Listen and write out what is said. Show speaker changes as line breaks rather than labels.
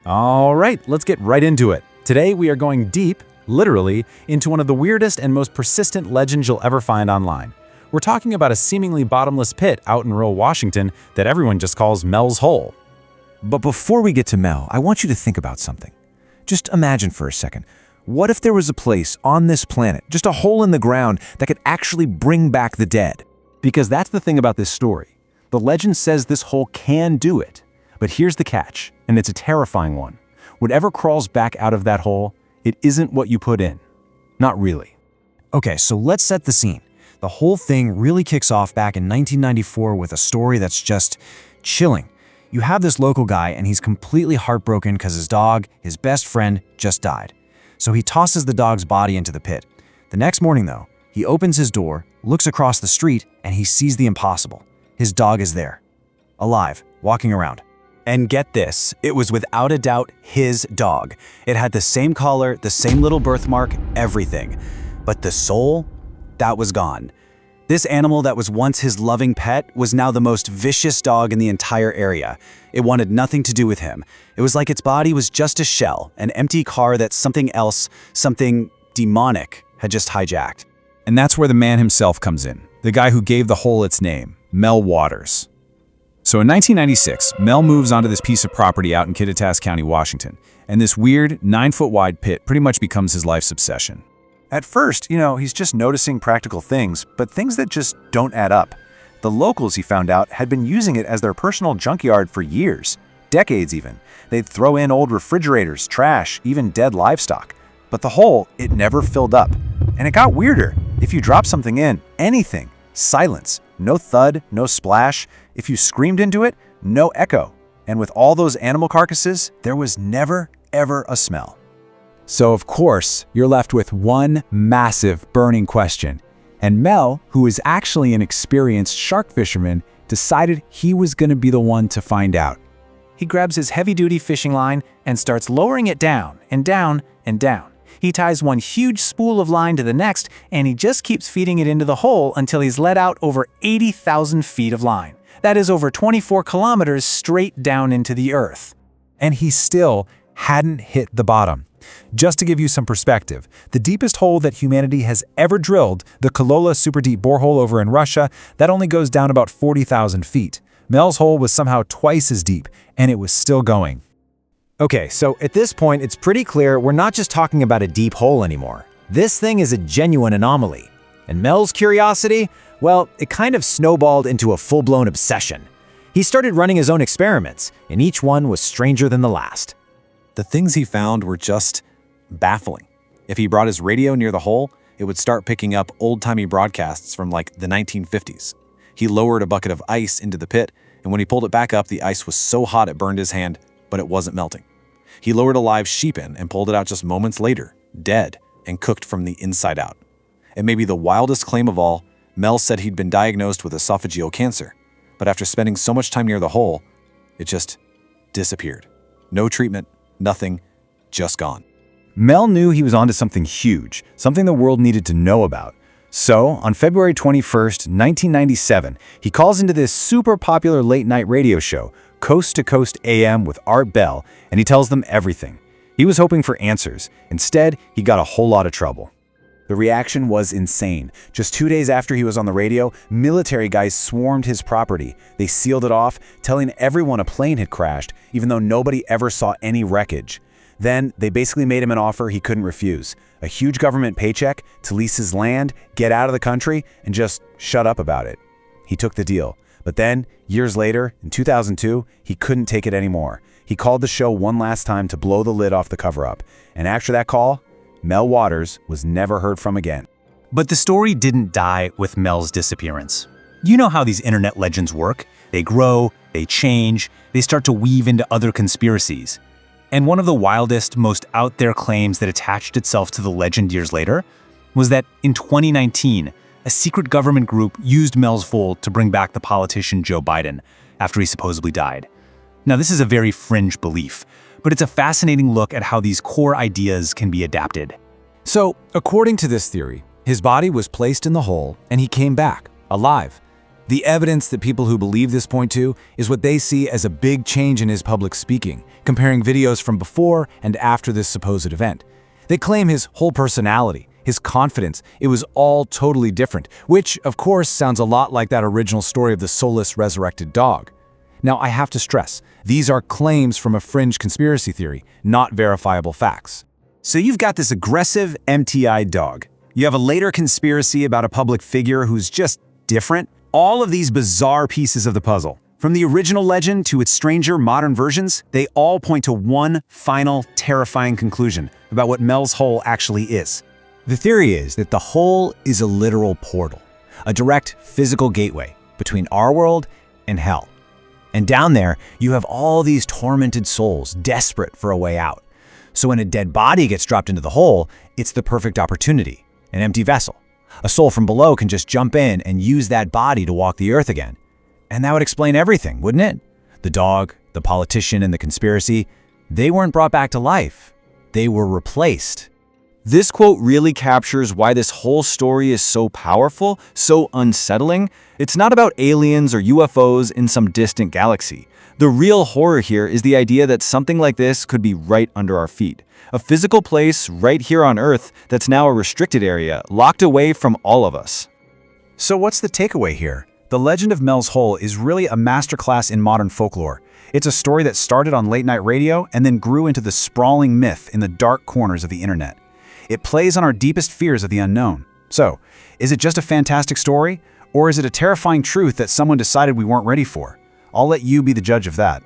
All right, let's get right into it. Today we are going deep, literally, into one of the weirdest and most persistent legends you'll ever find online. We're talking about a seemingly bottomless pit out in rural Washington that everyone just calls Mel's Hole.
But before we get to Mel, I want you to think about something. Just imagine for a second. What if there was a place on this planet, just a hole in the ground, that could actually bring back the dead?
Because that's the thing about this story. The legend says this hole can do it. But here's the catch, and it's a terrifying one. Whatever crawls back out of that hole, it isn't what you put in. Not really.
Okay, so let's set the scene. The whole thing really kicks off back in 1994 with a story that's just chilling. You have this local guy, and he's completely heartbroken because his dog, his best friend, just died. So he tosses the dog's body into the pit. The next morning, though, he opens his door, looks across the street, and he sees the impossible. His dog is there, alive, walking around.
And get this, it was without a doubt his dog. It had the same collar, the same little birthmark, everything. But the soul, that was gone. This animal that was once his loving pet was now the most vicious dog in the entire area. It wanted nothing to do with him. It was like its body was just a shell, an empty car that something else, something demonic, had just hijacked.
And that's where the man himself comes in, the guy who gave the hole its name, Mel Waters. So in 1996, Mel moves onto this piece of property out in Kittitas County, Washington, and this weird, 9-foot-wide pit pretty much becomes his life's obsession.
At first, he's just noticing practical things, but things that just don't add up. The locals, he found out, had been using it as their personal junkyard for years, decades even. They'd throw in old refrigerators, trash, even dead livestock. But the hole, it never filled up. And it got weirder. If you drop something in, anything, silence. No thud, no splash. If you screamed into it, no echo. And with all those animal carcasses, there was never, ever a smell.
So of course, you're left with one massive burning question. And Mel, who is actually an experienced shark fisherman, decided he was going to be the one to find out.
He grabs his heavy-duty fishing line and starts lowering it down and down and down. He ties one huge spool of line to the next, and he just keeps feeding it into the hole until he's let out over 80,000 feet of line. That is over 24 kilometers straight down into the earth.
And he still hadn't hit the bottom. Just to give you some perspective, the deepest hole that humanity has ever drilled, the Kolola super deep borehole over in Russia, that only goes down about 40,000 feet. Mel's hole was somehow twice as deep, and it was still going.
Okay, so at this point, it's pretty clear we're not just talking about a deep hole anymore. This thing is a genuine anomaly. And Mel's curiosity, well, it kind of snowballed into a full-blown obsession. He started running his own experiments, and each one was stranger than the last.
The things he found were just baffling. If he brought his radio near the hole, it would start picking up old-timey broadcasts from like the 1950s. He lowered a bucket of ice into the pit, and when he pulled it back up, the ice was so hot it burned his hand, but it wasn't melting. He lowered a live sheep in and pulled it out just moments later, dead, and cooked from the inside out. And maybe the wildest claim of all, Mel said he'd been diagnosed with esophageal cancer, but after spending so much time near the hole, it just disappeared. No treatment, nothing, just gone.
Mel knew he was onto something huge, something the world needed to know about. So, on February 21st, 1997, he calls into this super popular late-night radio show, Coast to Coast AM with Art Bell, and he tells them everything. He was hoping for answers. Instead, he got a whole lot of trouble.
The reaction was insane. Just 2 days after he was on the radio, military guys swarmed his property. They sealed it off, telling everyone a plane had crashed, even though nobody ever saw any wreckage. Then, they basically made him an offer he couldn't refuse. A huge government paycheck to lease his land, get out of the country, and just shut up about it. He took the deal. But then, years later, in 2002, he couldn't take it anymore. He called the show one last time to blow the lid off the cover-up. And after that call, Mel Waters was never heard from again.
But the story didn't die with Mel's disappearance. You know how these internet legends work. They grow, they change, they start to weave into other conspiracies. And one of the wildest, most out-there claims that attached itself to the legend years later was that in 2019, a secret government group used Mel's hole to bring back the politician Joe Biden after he supposedly died. Now, this is a very fringe belief, but it's a fascinating look at how these core ideas can be adapted.
So, according to this theory, his body was placed in the hole and he came back, alive. The evidence that people who believe this point to is what they see as a big change in his public speaking, comparing videos from before and after this supposed event. They claim his whole personality, his confidence, it was all totally different, which, of course, sounds a lot like that original story of the soulless resurrected dog. Now, I have to stress, these are claims from a fringe conspiracy theory, not verifiable facts.
So you've got this aggressive, empty-eyed dog. You have a later conspiracy about a public figure who's just different. All of these bizarre pieces of the puzzle, from the original legend to its stranger modern versions, they all point to one final, terrifying conclusion about what Mel's Hole actually is.
The theory is that the hole is a literal portal, a direct physical gateway between our world and hell. And down there, you have all these tormented souls desperate for a way out. So when a dead body gets dropped into the hole, it's the perfect opportunity, an empty vessel. A soul from below can just jump in and use that body to walk the earth again. And that would explain everything, wouldn't it? The dog, the politician, and the conspiracy, they weren't brought back to life. They were replaced.
This quote really captures why this whole story is so powerful, so unsettling. It's not about aliens or UFOs in some distant galaxy. The real horror here is the idea that something like this could be right under our feet. A physical place right here on Earth that's now a restricted area, locked away from all of us.
So what's the takeaway here? The legend of Mel's Hole is really a masterclass in modern folklore. It's a story that started on late-night radio and then grew into the sprawling myth in the dark corners of the internet. It plays on our deepest fears of the unknown. So, is it just a fantastic story? Or is it a terrifying truth that someone decided we weren't ready for? I'll let you be the judge of that.